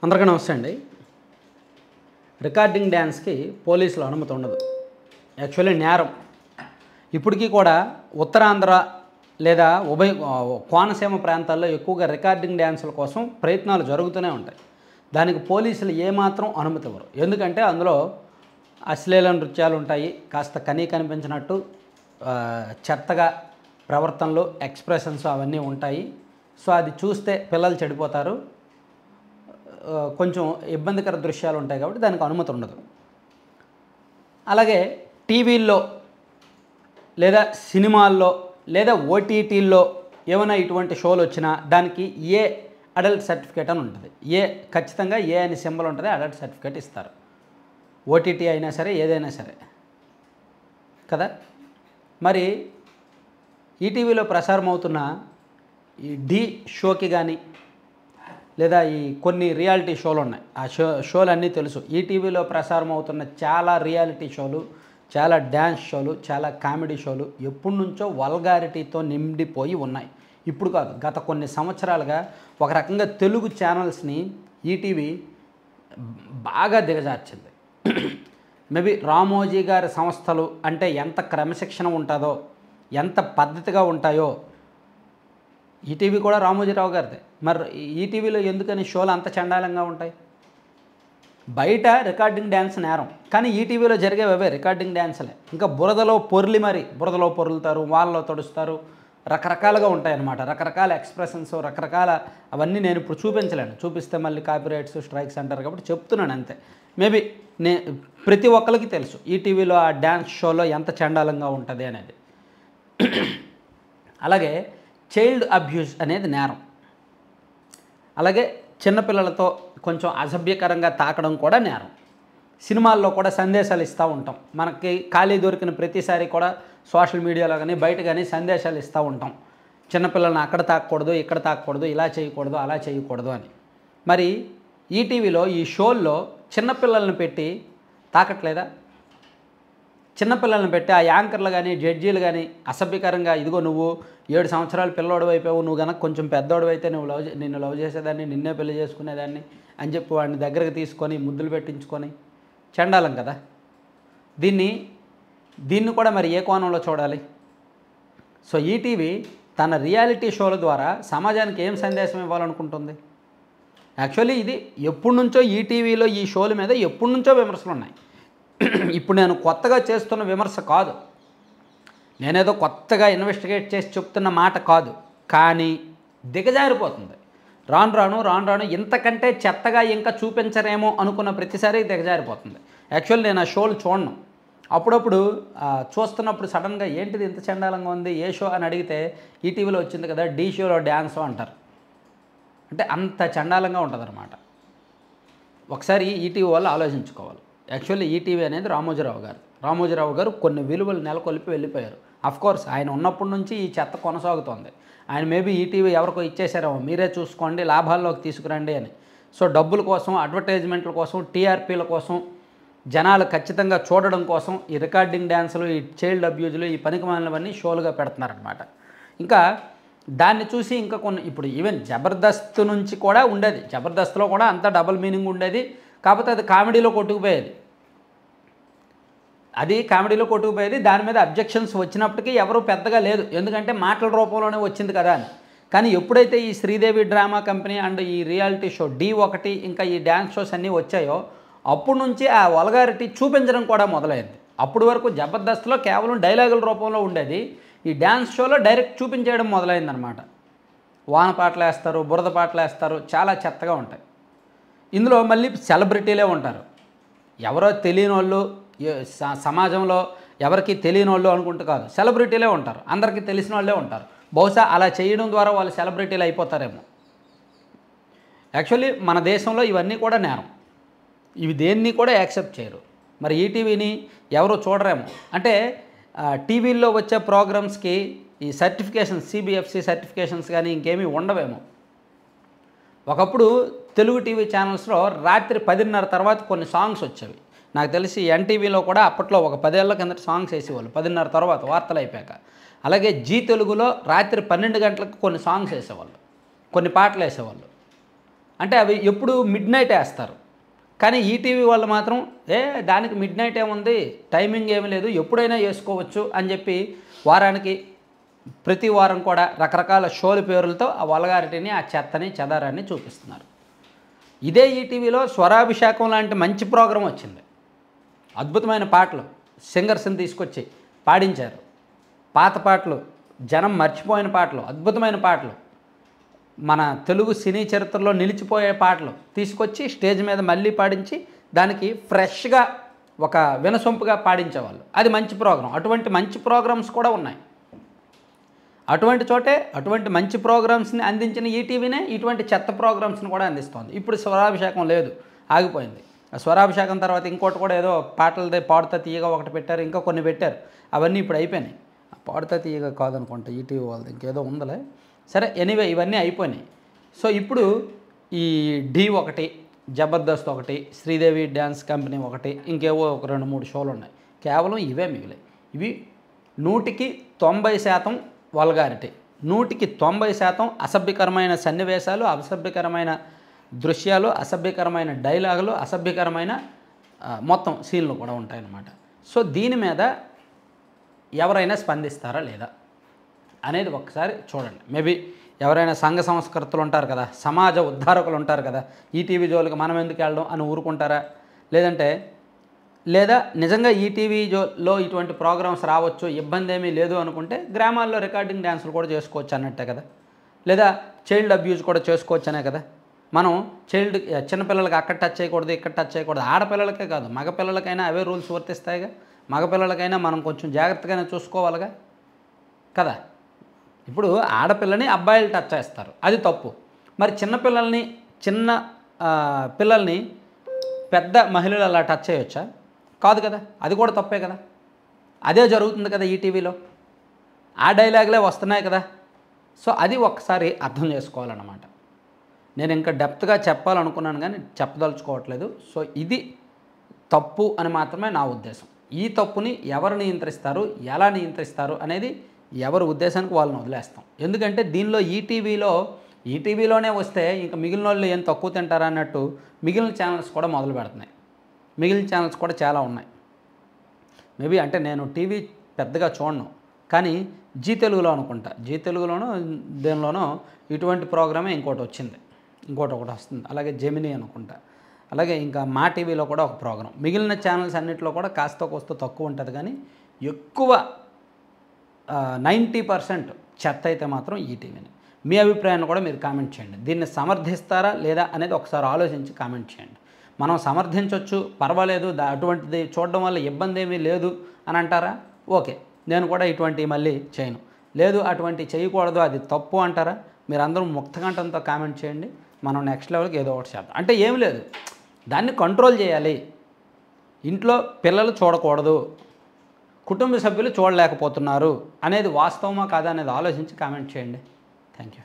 అందరికీ నమస్తే అండి. రికార్డింగ్ డ్యాన్స్కి పోలీసుల అనుమతి ఉండదు. యాక్చువల్లీ నేరం. ఇప్పటికీ కూడా ఉత్తరాంధ్ర లేదా కోనసీమ ప్రాంతాల్లో ఎక్కువగా రికార్డింగ్ డ్యాన్సుల కోసం ప్రయత్నాలు జరుగుతూనే ఉంటాయి. దానికి పోలీసులు ఏమాత్రం అనుమతి ఇవ్వరు. ఎందుకంటే అందులో అశ్లీల నృత్యాలు ఉంటాయి, కాస్త కనిపించినట్టు చెత్తగా ప్రవర్తనలు, ఎక్స్ప్రెషన్స్ అవన్నీ ఉంటాయి. సో అది చూస్తే పిల్లలు చెడిపోతారు, కొంచెం ఇబ్బందికర దృశ్యాలు ఉంటాయి కాబట్టి దానికి అనుమతి ఉండదు. అలాగే టీవీల్లో లేదా సినిమాల్లో లేదా ఓటీటీల్లో ఏమైనా ఇటువంటి షోలు వచ్చినా దానికి ఏ అడల్ట్ సర్టిఫికేట్ అని ఉంటుంది. ఖచ్చితంగా ఏ అని సింబల్ ఉంటుంది, అడల్ట్ సర్టిఫికేట్ ఇస్తారు. ఓటీటీ అయినా సరే ఏదైనా సరే కదా. మరి ఈటీవీలో ప్రసారం అవుతున్న ఈ ఢీ షోకి కానీ లేదా ఈ కొన్ని రియాలిటీ షోలు ఉన్నాయి, ఆ షోలు అన్నీ తెలుసు. ఈటీవీలో ప్రసారం అవుతున్న చాలా రియాలిటీ షోలు, చాలా డ్యాన్స్ షోలు, చాలా కామెడీ షోలు ఎప్పటి నుంచో వల్గారిటీతో నిండిపోయి ఉన్నాయి. ఇప్పుడు కాదు, గత కొన్ని సంవత్సరాలుగా ఒక రకంగా తెలుగు ఛానల్స్ని ఈటీవీ బాగా దిగజార్చింది. మేబీ రామోజీ గారి సంస్థలు అంటే ఎంత క్రమశిక్షణ ఉంటుందో, ఎంత పద్ధతిగా ఉంటాయో, ఈటీవీ కూడా రామోజీరావు గారిదే. మరి ఈటీవీలో ఎందుకని షోలు అంత చండాలంగా ఉంటాయి? బయట రికార్డింగ్ డ్యాన్స్ నేరం, కానీ ఈటీవీలో జరిగేవే రికార్డింగ్ డ్యాన్స్లే. ఇంకా బురదలో పొరులుతారు, వాళ్ళలో తడుస్తారు, రకరకాలుగా ఉంటాయన్నమాట. రకరకాల ఎక్స్ప్రెషన్స్, రకరకాల అవన్నీ నేను ఇప్పుడు చూపించలేను. చూపిస్తే మళ్ళీ కాపీరైట్స్, స్ట్రైక్స్ అంటారు కాబట్టి చెప్తున్నాను అంతే. మేబీ ప్రతి ఒక్కరికి తెలుసు ఈటీవీలో ఆ డ్యాన్స్ షోలో ఎంత చండాలంగా ఉంటుంది అనేది. అలాగే చైల్డ్ అబ్యూస్ అనేది నేరం. అలాగే చిన్నపిల్లలతో కొంచెం అసభ్యకరంగా తాకడం కూడా నేరం. సినిమాల్లో కూడా సందేశాలు ఇస్తూ ఉంటాం. మనకి ఖాళీ దొరికిన ప్రతిసారి కూడా సోషల్ మీడియాలో కానీ బయట కానీ సందేశాలు ఇస్తూ ఉంటాం. చిన్నపిల్లల్ని అక్కడ తాకూడదు, ఇక్కడ తాకూడదు, ఇలా చేయకూడదు, అలా చేయకూడదు అని. మరి ఈటీవీలో ఈ షోల్లో చిన్నపిల్లల్ని పెట్టి తాకట్లేదా? చిన్నపిల్లల్ని పెట్టి ఆ యాంకర్లు కానీ జడ్జీలు కానీ అసభ్యకరంగా, ఇదిగో నువ్వు 7 సంవత్సరాలు పిల్లోడు అయిపోయావు, నువ్వు కనుక కొంచెం పెద్దోడు అయితే నిన్ను లవ్ చేసేదాన్ని, నిన్నే పెళ్లి చేసుకునేదాన్ని అని చెప్పి వాడిని దగ్గరకు తీసుకొని ముద్దులు పెట్టించుకొని చండాలం కదా. దీన్ని కూడా మరి ఏ కోణంలో చూడాలి? సో ఈటీవీ తన రియాలిటీ షోల ద్వారా సమాజానికి ఏం సందేశం ఇవ్వాలనుకుంటుంది? యాక్చువల్లీ ఇది ఎప్పటి నుంచో ఈటీవీలో ఈ షోల మీద ఎప్పటి నుంచో విమర్శలు ఉన్నాయి. ఇప్పుడు నేను కొత్తగా చేస్తున్న విమర్శ కాదు, నేనేదో కొత్తగా ఇన్వెస్టిగేట్ చేసి చెప్తున్న మాట కాదు. కానీ దిగజారిపోతుంది. రాను రాను ఇంతకంటే చెత్తగా ఇంకా చూపించరేమో అనుకున్న ప్రతిసారి దిగజారిపోతుంది. యాక్చువల్లీ నేను ఆ షోలు చూడను. అప్పుడప్పుడు చూస్తున్నప్పుడు సడన్గా ఏంటిది ఇంత చండాలంగా ఉంది, ఏ షో అని అడిగితే ఈటీవీలో వచ్చింది కదా ఢీ షోలో డ్యాన్స్ అంటారు. అంటే అంత చండాలంగా ఉంటుంది అన్నమాట. ఒకసారి ఈటీవీ వాళ్ళు ఆలోచించుకోవాలి. యాక్చువల్లీ ఈటీవీ అనేది రామోజీరావు గారు కొన్ని విలువలు నెలకొల్పి వెళ్ళిపోయారు. అఫ్కోర్స్ ఆయన ఉన్నప్పటి నుంచి ఈ చెత్త కొనసాగుతోంది. ఆయన మేబీ ఈటీవీ ఎవరికో ఇచ్చేసారేమో, మీరే చూసుకోండి, లాభాల్లోకి తీసుకురండి అని. సో డబ్బుల కోసం, అడ్వర్టైజ్మెంట్ల కోసం, టీఆర్పీల కోసం, జనాలు ఖచ్చితంగా చూడడం కోసం ఈ రికార్డింగ్ డ్యాన్సులు, ఈ చైల్డ్ అబ్యూజులు, ఈ పనికిమాలినవన్నీ షోలుగా పెడుతున్నారనమాట. ఇంకా దాన్ని చూసి ఇంకా కొన్ని ఇప్పుడు ఈవెన్ జబర్దస్త్ నుంచి కూడా ఉండేది. జబర్దస్త్లో కూడా అంతా డబుల్ మీనింగ్ ఉండేది. కాకపోతే అది కామెడీలో కొట్టుకుపోయేది. దాని మీద అబ్జెక్షన్స్ వచ్చినప్పటికీ ఎవరు పెద్దగా లేదు, ఎందుకంటే మాటల రూపంలోనే వచ్చింది కదా అని. కానీ ఎప్పుడైతే ఈ శ్రీదేవి డ్రామా కంపెనీ అండ్ ఈ రియాలిటీ షో D1 ఇంకా ఈ డ్యాన్స్ షోస్ అన్నీ వచ్చాయో అప్పటి నుంచి ఆ వల్గారిటీ చూపించడం కూడా మొదలైంది. అప్పటి వరకు జబర్దస్త్లో కేవలం డైలాగుల రూపంలో ఉండేది, ఈ డ్యాన్స్ షోలో డైరెక్ట్ చూపించేయడం మొదలైందనమాట. వాన పాటలు వేస్తారు, బురద పాటలు వేస్తారు, చాలా చెత్తగా ఉంటాయి. ఇందులో మళ్ళీ సెలబ్రిటీలే ఉంటారు. ఎవరో తెలియని వాళ్ళు, సమాజంలో ఎవరికి తెలియని వాళ్ళు అనుకుంటూ కాదు, సెలబ్రిటీలే ఉంటారు, అందరికీ తెలిసిన వాళ్ళే ఉంటారు. బహుశా అలా చేయడం ద్వారా వాళ్ళు సెలబ్రిటీలు అయిపోతారేమో. యాక్చువల్లీ మన దేశంలో ఇవన్నీ కూడా నేరం. ఇవి దేన్ని కూడా యాక్సెప్ట్ చేయరు. మరి ఈటీవీని ఎవరు చూడరేమో. అంటే టీవీల్లో వచ్చే ప్రోగ్రామ్స్కి ఈ సర్టిఫికేషన్స్, సిబిఎఫ్సి సర్టిఫికేషన్స్ కానీ ఇంకేమీ ఉండవేమో. ఒకప్పుడు తెలుగు టీవీ ఛానల్స్లో రాత్రి 10:30 తర్వాత కొన్ని సాంగ్స్ వచ్చేవి. నాకు తెలిసి ఎన్టీవీలో కూడా అప్పట్లో ఒక 10 ఏళ్ల కిందట సాంగ్స్ వేసేవాళ్ళు 10:30 తర్వాత వార్తలు అయిపోయాక. అలాగే జీ తెలుగులో రాత్రి 12 గంటలకు కొన్ని సాంగ్స్ వేసేవాళ్ళు, కొన్ని పాటలు వేసేవాళ్ళు. అంటే అవి ఎప్పుడు మిడ్ నైట్ వేస్తారు. కానీ ఈటీవీ వాళ్ళు మాత్రం దానికి మిడ్ నైట్ ఏముంది, టైమింగ్ ఏమీ లేదు, ఎప్పుడైనా వేసుకోవచ్చు అని చెప్పి వారానికి ప్రతి వారం కూడా రకరకాల షోల పేర్లతో ఆ వల్గారిటీని, ఆ చెత్తని, చెదారాన్ని చూపిస్తున్నారు. ఇదే ఈటీవీలో స్వరాభిషేకం లాంటి మంచి ప్రోగ్రాం వచ్చింది. అద్భుతమైన పాటలు సింగర్స్ని తీసుకొచ్చి పాడించారు. పాత పాటలు, జనం మర్చిపోయిన పాటలు, అద్భుతమైన పాటలు, మన తెలుగు సినీ చరిత్రలో నిలిచిపోయే పాటలు తీసుకొచ్చి స్టేజ్ మీద మళ్ళీ పాడించి దానికి ఫ్రెష్గా ఒక వినసొంపుగా పాడించేవాళ్ళు. అది మంచి ప్రోగ్రాం. అటువంటి మంచి ప్రోగ్రామ్స్ కూడా ఉన్నాయి. అటువంటి చోటే అటువంటి మంచి ప్రోగ్రామ్స్ని అందించిన ఈటీవీనే ఇటువంటి చెత్త ప్రోగ్రామ్స్ని కూడా అందిస్తోంది. ఇప్పుడు స్వరాభిషేకం లేదు, ఆగిపోయింది. ఆ స్వరాభిషేకం తర్వాత ఇంకోటి కూడా ఏదో పాటలదే పాడుతా తీయగా ఒకటి పెట్టారు, ఇంకా కొన్ని పెట్టారు. అవన్నీ ఇప్పుడు అయిపోయినాయి. పాడుతా తీయగా కాదనుకుంటా ఈటీవీ వాళ్ళది, ఇంకేదో ఉందలే. సరే, ఎనీవే ఇవన్నీ అయిపోయినాయి. సో ఇప్పుడు ఈ ఢీ ఒకటి, జబర్దస్త్ ఒకటి, శ్రీదేవి డ్యాన్స్ కంపెనీ ఒకటి, ఇంకేవో ఒక 2-3 షోలు ఉన్నాయి. కేవలం ఇవే మిగిలాయి. ఇవి 100కి 90% వల్గారిటీ, 100కి 90% అసభ్యకరమైన సన్నివేశాలు, అసభ్యకరమైన దృశ్యాలు, అసభ్యకరమైన డైలాగులు, అసభ్యకరమైన మొత్తం సీన్లు కూడా ఉంటాయన్నమాట. సో దీని మీద ఎవరైనా స్పందిస్తారా లేదా అనేది ఒక్కసారి చూడండి. మేబీ ఎవరైనా సంఘ సంస్కర్తలు ఉంటారు కదా, సమాజ ఉద్ధారకులు ఉంటారు కదా, ఈటీవీ జోలికి మనం ఎందుకు వెళ్ళడం అని ఊరుకుంటారా? లేదా నిజంగా ఈటీవీలో ఇటువంటి ప్రోగ్రామ్స్ రావచ్చు, ఇబ్బంది ఏమీ లేదు అనుకుంటే గ్రామాల్లో రికార్డింగ్ డ్యాన్సులు కూడా చేసుకోవచ్చు అన్నట్టే కదా. లేదా చైల్డ్ అబ్యూజ్ కూడా చేసుకోవచ్చు అనే కదా. మనం చిన్నపిల్లలకి అక్కడ టచ్ చేయకూడదు, ఇక్కడ టచ్ చేయకూడదు. ఆడపిల్లలకే కాదు, మగపిల్లలకైనా అవే రూల్స్ వర్తిస్తాయిగా. మగపిల్లలకైనా మనం కొంచెం జాగ్రత్తగానే చూసుకోవాలిగా కదా. ఇప్పుడు ఆడపిల్లని అబ్బాయిలు టచ్ చేస్తారు, అది తప్పు. మరి చిన్న పిల్లల్ని పెద్ద మహిళలు అలా టచ్ చేయొచ్చా? కాదు కదా, అది కూడా తప్పే కదా. అదే జరుగుతుంది కదా ఈటీవీలో, ఆ డైలాగులే వస్తున్నాయి కదా. సో అది ఒక్కసారి అర్థం చేసుకోవాలన్నమాట. నేను ఇంకా డెప్త్గా చెప్పాలనుకున్నాను కానీ చెప్పదలుచుకోవట్లేదు. సో ఇది తప్పు అని మాత్రమే నా ఉద్దేశం. ఈ తప్పుని ఎవరు నియంత్రిస్తారు, ఎలా నియంత్రిస్తారు అనేది ఎవరి ఉద్దేశానికి వాళ్ళని వదిలేస్తాం. ఎందుకంటే దీనిలో ఈటీవీలోనే వస్తే ఇంకా మిగిలిన వాళ్ళు ఏం తక్కువ తింటారా అన్నట్టు మిగిలిన ఛానల్స్ కూడా మొదలు పెడుతున్నాయి. మిగిలిన ఛానల్స్ కూడా చాలా ఉన్నాయి. మేబీ అంటే నేను టీవీ పెద్దగా చూడను, కానీ జీ తెలుగులో అనుకుంటా, జీ తెలుగులోనో దేనిలోనో ఇటువంటి ప్రోగ్రామే ఇంకోటి ఒకటి వస్తుంది. అలాగే జెమినీ అనుకుంటా, అలాగే ఇంకా మా టీవీలో కూడా ఒక ప్రోగ్రాం. మిగిలిన ఛానల్స్ అన్నింటిలో కూడా కాస్త కోస్త తక్కువ ఉంటుంది, కానీ ఎక్కువ 90% చెత్త అయితే మాత్రం ఈటీవీని. మీ అభిప్రాయాన్ని కూడా మీరు కామెంట్ చేయండి. దీన్ని సమర్థిస్తారా లేదా అనేది ఒకసారి ఆలోచించి కామెంట్ చేయండి. మనం సమర్థించవచ్చు, పర్వాలేదు, అటువంటిది చూడడం వల్ల ఇబ్బంది ఏమీ లేదు అని అంటారా? ఓకే, నేను కూడా ఇటువంటివి మళ్ళీ చేయను. లేదు, అటువంటి చేయకూడదు, అది తప్పు అంటారా? మీరందరూ ముక్తకంఠంతో కామెంట్ చేయండి. మనం నెక్స్ట్ లెవెల్కి ఏదో ఒకటి చేద్దాం. అంటే ఏం లేదు, దాన్ని కంట్రోల్ చేయాలి. ఇంట్లో పిల్లలు చూడకూడదు, కుటుంబ సభ్యులు చూడలేకపోతున్నారు అనేది వాస్తవమా కాదా అనేది ఆలోచించి కామెంట్ చేయండి. Thank you.